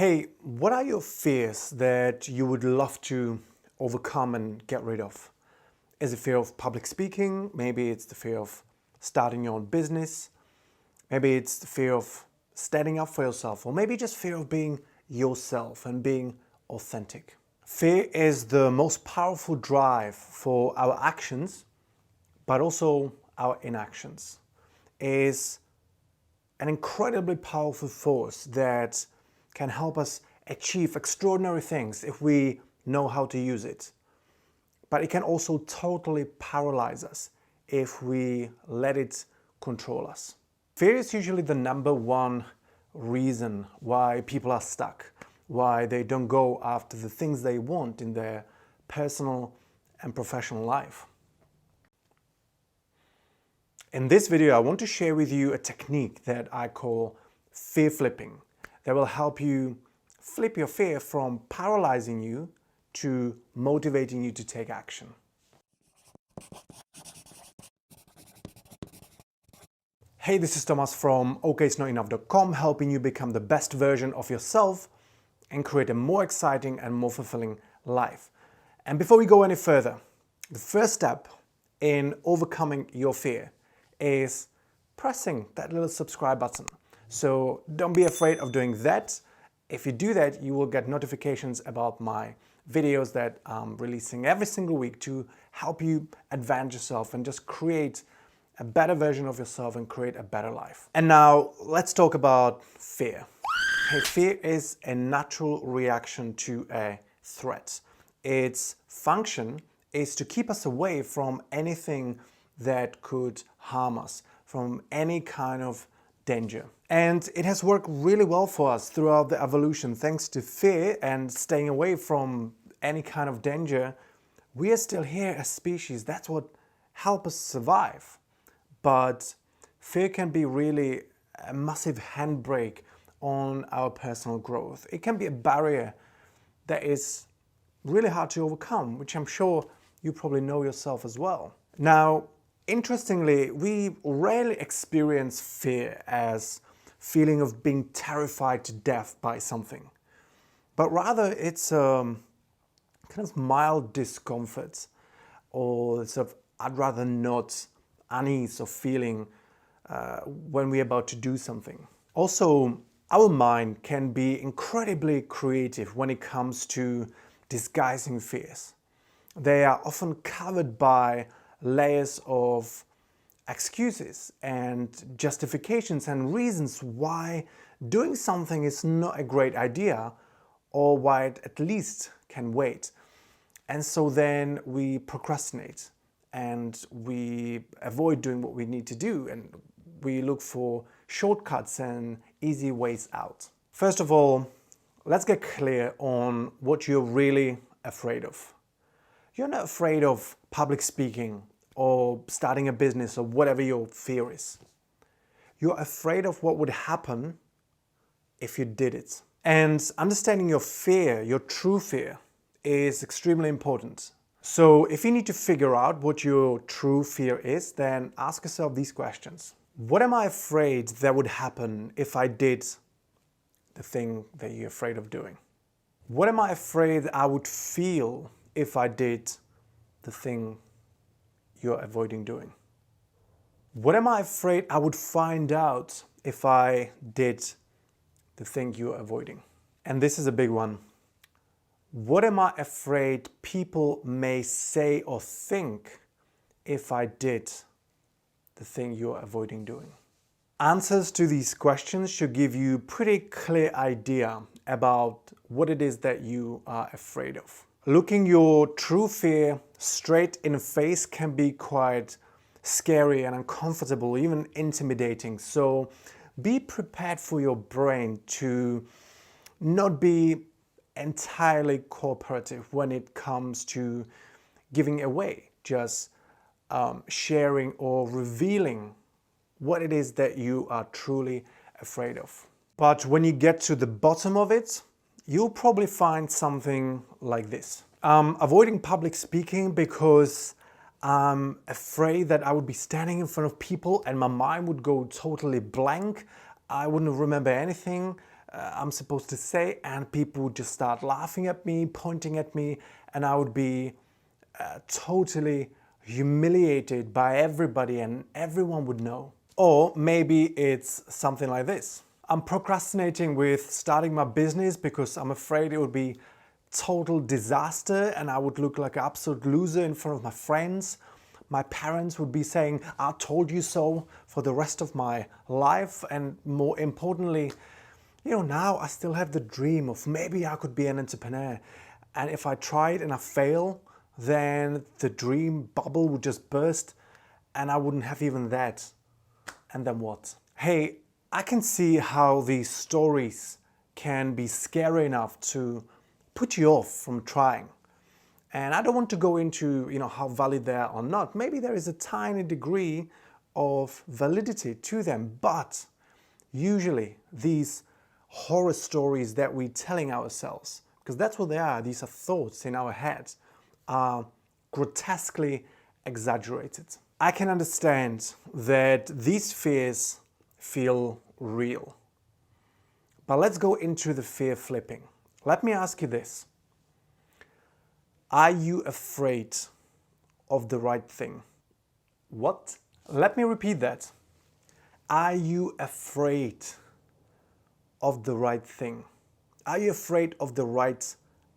Hey, what are your fears that you would love to overcome and get rid of? Is it fear of public speaking? Maybe it's the fear of starting your own business. Maybe it's the fear of standing up for yourself, or maybe just fear of being yourself and being authentic. Fear is the most powerful drive for our actions, but also our inactions. It is an incredibly powerful force that can help us achieve extraordinary things if we know how to use it. But it can also totally paralyze us if we let it control us. Fear is usually the number one reason why people are stuck, why they don't go after the things they want in their personal and professional life. In this video, I want to share with you a technique that I call fear flipping that will help you flip your fear from paralyzing you to motivating you to take action. Hey, this is Tomas from okitsnotenough.com, helping you become the best version of yourself and create a more exciting and more fulfilling life. And before we go any further, the first step in overcoming your fear is pressing that little subscribe button. So don't be afraid of doing that. If you do that, you will get notifications about my videos that I'm releasing every single week to help you advance yourself and just create a better version of yourself and create a better life. And now let's talk about fear. Hey, fear is a natural reaction to a threat. Its function is to keep us away from anything that could harm us, from any kind of danger. And it has worked really well for us throughout the evolution. Thanks to fear and staying away from any kind of danger, we are still here as species. That's what helps us survive. But fear can be really a massive handbrake on our personal growth. It can be a barrier that is really hard to overcome, which I'm sure you probably know yourself as well. Now, interestingly, we rarely experience fear as feeling of being terrified to death by something, but rather it's kind of mild discomfort or sort of I'd rather not unease or feeling when we're about to do something. Also, our mind can be incredibly creative when it comes to disguising fears. They are often covered by layers of excuses and justifications and reasons why doing something is not a great idea or why it at least can wait. And so then we procrastinate and we avoid doing what we need to do and we look for shortcuts and easy ways out. First of all, let's get clear on what you're really afraid of. You're not afraid of public speaking or starting a business or whatever your fear is. You're afraid of what would happen if you did it. And understanding your fear, your true fear, is extremely important. So if you need to figure out what your true fear is, then ask yourself these questions. What am I afraid that would happen if I did the thing that you're afraid of doing? What am I afraid I would feel if I did the thing you're avoiding doing? What am I afraid I would find out if I did the thing you're avoiding? And this is a big one. What am I afraid people may say or think if I did the thing you're avoiding doing? Answers to these questions should give you a pretty clear idea about what it is that you are afraid of. Looking your true fear straight in the face can be quite scary and uncomfortable, even intimidating. So be prepared for your brain to not be entirely cooperative when it comes to giving away, just sharing or revealing what it is that you are truly afraid of. But when you get to the bottom of it, you'll probably find something like this. Avoiding public speaking because I'm afraid that I would be standing in front of people and my mind would go totally blank. I wouldn't remember anything. I'm supposed to say, and people would just start laughing at me, pointing at me, and I would be totally humiliated by everybody and everyone would know. Or maybe it's something like this. I'm procrastinating with starting my business because I'm afraid it would be total disaster and I would look like an absolute loser in front of my friends. My parents would be saying, "I told you so," for the rest of my life. And more importantly, now I still have the dream of maybe I could be an entrepreneur. And if I try it and I fail, then the dream bubble would just burst and I wouldn't have even that. And then what? Hey, I can see how these stories can be scary enough to put you off from trying. And I don't want to go into, how valid they are or not. Maybe there is a tiny degree of validity to them, but usually these horror stories that we're telling ourselves, because that's what they are, these are thoughts in our heads, are grotesquely exaggerated. I can understand that these fears feel real. But let's go into the fear flipping. Let me ask you this. Are you afraid of the right thing? What? Let me repeat that. Are you afraid of the right thing? Are you afraid of the right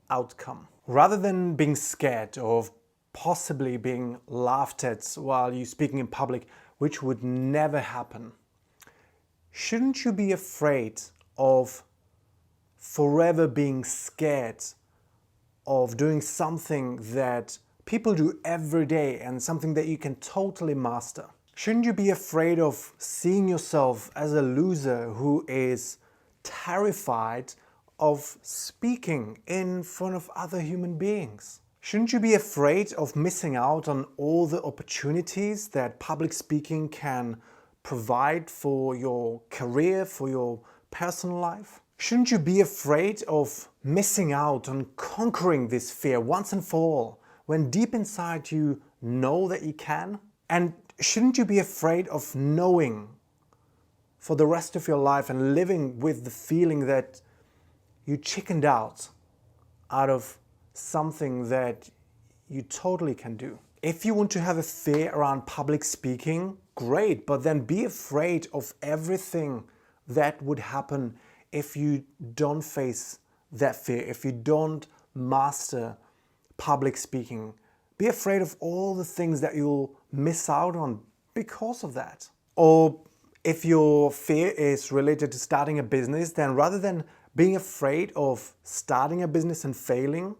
outcome? Rather than being scared of possibly being laughed at while you're speaking in public, which would never happen, shouldn't you be afraid of forever being scared of doing something that people do every day and something that you can totally master? Shouldn't you be afraid of seeing yourself as a loser who is terrified of speaking in front of other human beings? Shouldn't you be afraid of missing out on all the opportunities that public speaking can provide for your career, for your personal life? Shouldn't you be afraid of missing out on conquering this fear once and for all, when deep inside you know that you can? And shouldn't you be afraid of knowing for the rest of your life and living with the feeling that you chickened out of something that you totally can do? If you want to have a fear around public speaking, great, but then be afraid of everything that would happen if you don't face that fear, if you don't master public speaking. Be afraid of all the things that you'll miss out on because of that. Or if your fear is related to starting a business, then rather than being afraid of starting a business and failing,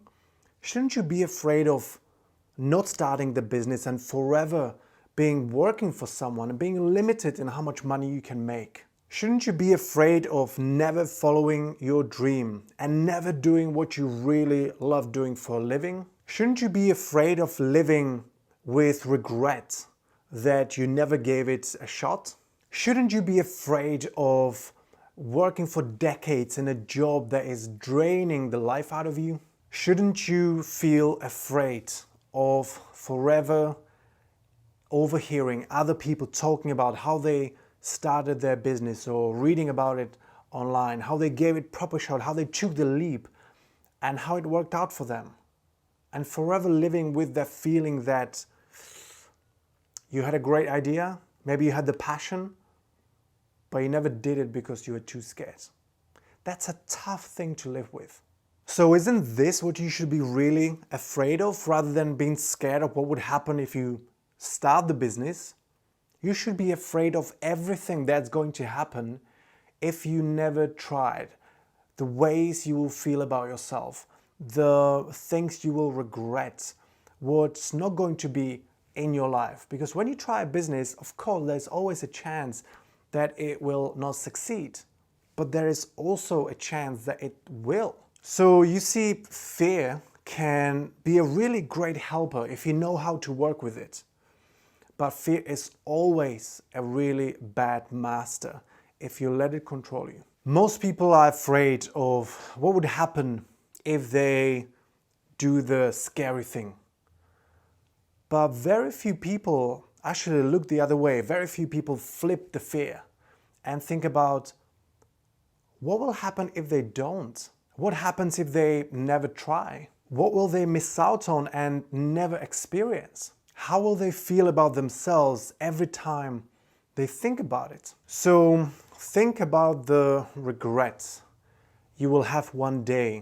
shouldn't you be afraid of not starting the business and forever being working for someone and being limited in how much money you can make? Shouldn't you be afraid of never following your dream and never doing what you really love doing for a living? Shouldn't you be afraid of living with regret that you never gave it a shot? Shouldn't you be afraid of working for decades in a job that is draining the life out of you? Shouldn't you feel afraid of forever overhearing other people talking about how they started their business or reading about it online, how they gave it proper shot, how they took the leap and how it worked out for them? And forever living with that feeling that you had a great idea, maybe you had the passion, but you never did it because you were too scared. That's a tough thing to live with. So isn't this what you should be really afraid of rather than being scared of what would happen if you start the business? You should be afraid of everything that's going to happen if you never tried. The ways you will feel about yourself, the things you will regret, what's not going to be in your life. Because when you try a business, of course, there's always a chance that it will not succeed. But there is also a chance that it will. So you see, fear can be a really great helper if you know how to work with it. But fear is always a really bad master if you let it control you. Most people are afraid of what would happen if they do the scary thing. But very few people actually look the other way. Very few people flip the fear and think about What will happen if they don't? What happens if they never try? What will they miss out on and never experience? How will they feel about themselves every time they think about it? So think about the regrets you will have one day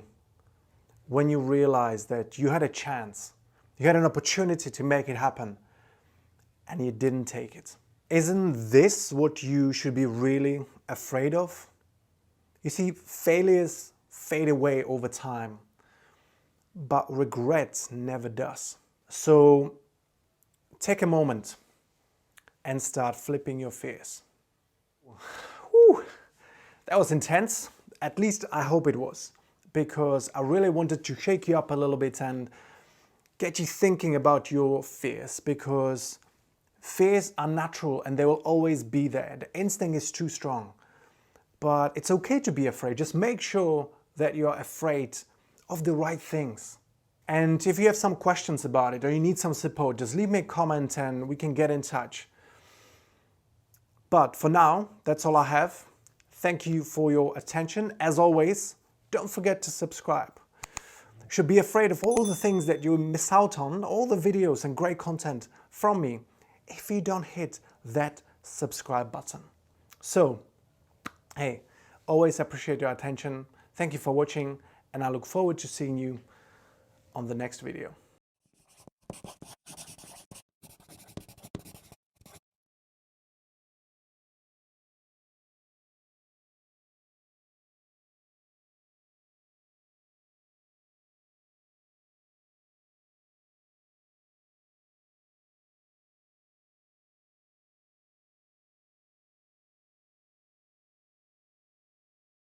when you realize that you had a chance, you had an opportunity to make it happen, and you didn't take it. Isn't this what you should be really afraid of? You see, failures fade away over time, but regret never does. So take a moment and start flipping your fears. Whew, that was intense. At least I hope it was, because I really wanted to shake you up a little bit and get you thinking about your fears, because fears are natural and they will always be there. The instinct is too strong. But it's okay to be afraid. Just make sure that you're afraid of the right things. And if you have some questions about it or you need some support, just leave me a comment and we can get in touch. But for now, that's all I have. Thank you for your attention. As always, don't forget to subscribe. You should be afraid of all the things that you miss out on, all the videos and great content from me, if you don't hit that subscribe button. So, hey, always appreciate your attention. Thank you for watching, and I look forward to seeing you on the next video.